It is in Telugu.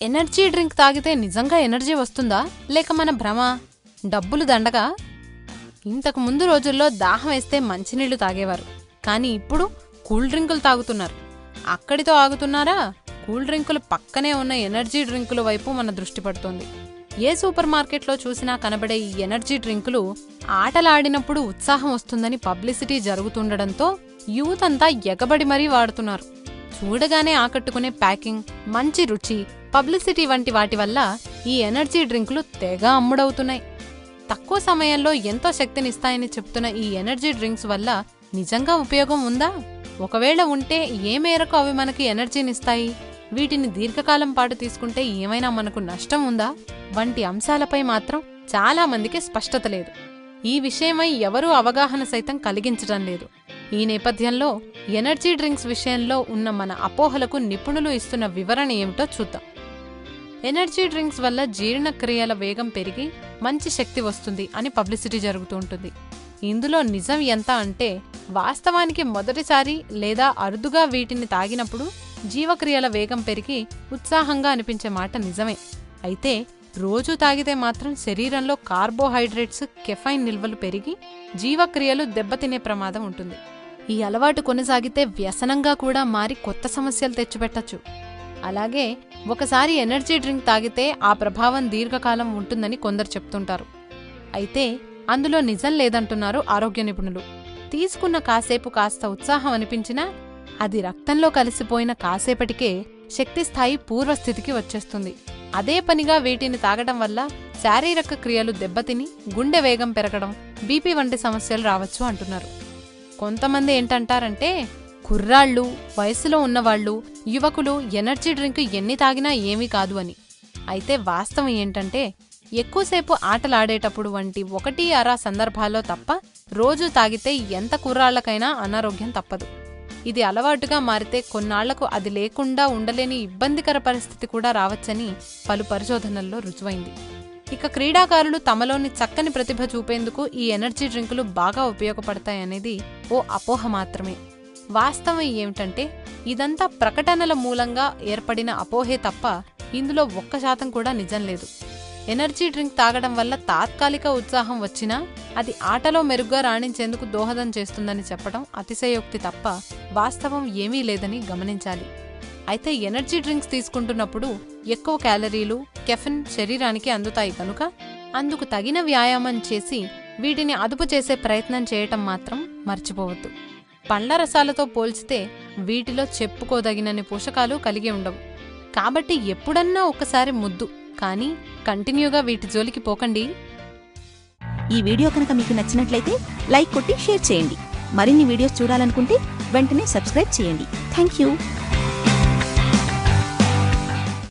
ఎనర్జీ డ్రింక్ తాగితే నిజంగా ఎనర్జీ వస్తుందా లేక మన భ్రమ? డబ్బులు దండగా? ఇంతకు ముందు రోజుల్లో దాహం వేస్తే మంచినీళ్లు తాగేవారు, కానీ ఇప్పుడు కూల్ డ్రింకులు తాగుతున్నారు. అక్కడితో ఆగుతున్నారా? కూల్ డ్రింకులు పక్కనే ఉన్న ఎనర్జీ డ్రింకుల వైపు మన దృష్టి పడుతోంది. ఏ సూపర్ మార్కెట్లో చూసినా కనబడే ఈ ఎనర్జీ డ్రింకులు ఆటలాడినప్పుడు ఉత్సాహం వస్తుందని పబ్లిసిటీ జరుగుతుండడంతో యూత్ అంతా ఎగబడి మరీ వాడుతున్నారు. చూడగానే ఆకట్టుకునే ప్యాకింగ్, మంచి రుచి, పబ్లిసిటీ వంటి వాటి వల్ల ఈ ఎనర్జీ డ్రింకులు తెగ అమ్ముడవుతున్నాయి. తక్కువ సమయంలో ఎంతో శక్తినిస్తాయని చెప్తున్న ఈ ఎనర్జీ డ్రింక్స్ వల్ల నిజంగా ఉపయోగం ఉందా? ఒకవేళ ఉంటే ఏ మేరకు అవి మనకి ఎనర్జీనిస్తాయి? వీటిని దీర్ఘకాలం పాటు తీసుకుంటే ఏమైనా మనకు నష్టం ఉందా? వంటి అంశాలపై మాత్రం చాలా మందికి స్పష్టత లేదు. ఈ విషయమై ఎవరూ అవగాహన సైతం కలిగించటం లేదు. ఈ నేపథ్యంలో ఎనర్జీ డ్రింక్స్ విషయంలో ఉన్న మన అపోహలకు నిపుణులు ఇస్తున్న వివరణ ఏమిటో చూద్దాం. ఎనర్జీ డ్రింక్స్ వల్ల జీర్ణక్రియల వేగం పెరిగి మంచి శక్తి వస్తుంది అని పబ్లిసిటీ జరుగుతూ ఉంటుంది. ఇందులో నిజం ఎంత అంటే, వాస్తవానికి మొదటిసారి లేదా అరుదుగా వీటిని తాగినప్పుడు జీవక్రియల వేగం పెరిగి ఉత్సాహంగా అనిపించే మాట నిజమే. అయితే రోజూ తాగితే మాత్రం శరీరంలో కార్బోహైడ్రేట్స్, కెఫైన్ నిల్వలు పెరిగి జీవక్రియలు దెబ్బతినే ప్రమాదం ఉంటుంది. ఈ అలవాటు కొనసాగితే వ్యసనంగా కూడా మారి కొత్త సమస్యలు తెచ్చిపెట్టచ్చు. అలాగే ఒకసారి ఎనర్జీ డ్రింక్ తాగితే ఆ ప్రభావం దీర్ఘకాలం ఉంటుందని కొందరు చెప్తుంటారు. అయితే అందులో నిజం లేదంటున్నారు ఆరోగ్య నిపుణులు. తీసుకున్న కాసేపు కాస్త ఉత్సాహం అనిపించినా అది రక్తంలో కలిసిపోయిన కాసేపటికే శక్తిస్థాయి పూర్వస్థితికి వచ్చేస్తుంది. అదే పనిగా వీటిని తాగడం వల్ల శారీరక క్రియలు దెబ్బతిని గుండె వేగం పెరగడం, బీపీ వంటి సమస్యలు రావచ్చు అంటున్నారు. కొంతమంది ఏంటంటారంటే, కుర్రాళ్ళు, వయసులో ఉన్నవాళ్లు, యువకులు ఎనర్జీ డ్రింక్ ఎన్ని తాగినా ఏమీ కాదు అని. అయితే వాస్తవం ఏంటంటే, ఎక్కువసేపు ఆటలాడేటప్పుడు వంటి 1-6 సందర్భాల్లో తప్ప రోజూ తాగితే ఎంత కుర్రాళ్లకైనా అనారోగ్యం తప్పదు. ఇది అలవాటుగా మారితే కొన్నాళ్లకు అది లేకుండా ఉండలేని ఇబ్బందికర పరిస్థితి కూడా రావచ్చని పలు పరిశోధనల్లో రుజువైంది. ఇక క్రీడాకారులు తమలోని చక్కని ప్రతిభ చూపేందుకు ఈ ఎనర్జీ డ్రింకులు బాగా ఉపయోగపడతాయనేది ఓ అపోహ మాత్రమే. వాస్తవం ఏమిటంటే, ఇదంతా ప్రకటనల మూలంగా ఏర్పడిన అపోహే తప్ప ఇందులో 1% కూడా నిజం లేదు. ఎనర్జీ డ్రింక్ తాగడం వల్ల తాత్కాలిక ఉత్సాహం వచ్చినా అది ఆటలో మెరుగ్గా రాణించేందుకు దోహదం చేస్తుందని చెప్పడం అతిశయోక్తి తప్ప వాస్తవం ఏమీ లేదని గమనించాలి. అయితే ఎనర్జీ డ్రింక్స్ తీసుకుంటున్నప్పుడు ఎక్కువ క్యాలరీలు, కెఫిన్ శరీరానికి అందుతాయి కనుక అందుకు తగిన వ్యాయామం చేసి వీటిని అదుపు చేసే ప్రయత్నం చేయటం మాత్రం మర్చిపోవద్దు. పండ్ల రసాలతో పోల్చితే వీటిలో చెప్పుకోదగినన్ని పోషకాలు కలిగి ఉండవు. కాబట్టి ఎప్పుడన్నా ఒకసారి ముద్దు, కానీ కంటిన్యూగా వీటి జోలికి పోకండి. ఈ వీడియో కనుక మీకు నచ్చినట్లయితే లైక్ కొట్టి షేర్ చేయండి. మరిన్ని వీడియోస్ చూడాలనుకుంటే వెంటనే సబ్స్క్రైబ్ చేయండి. Thank you.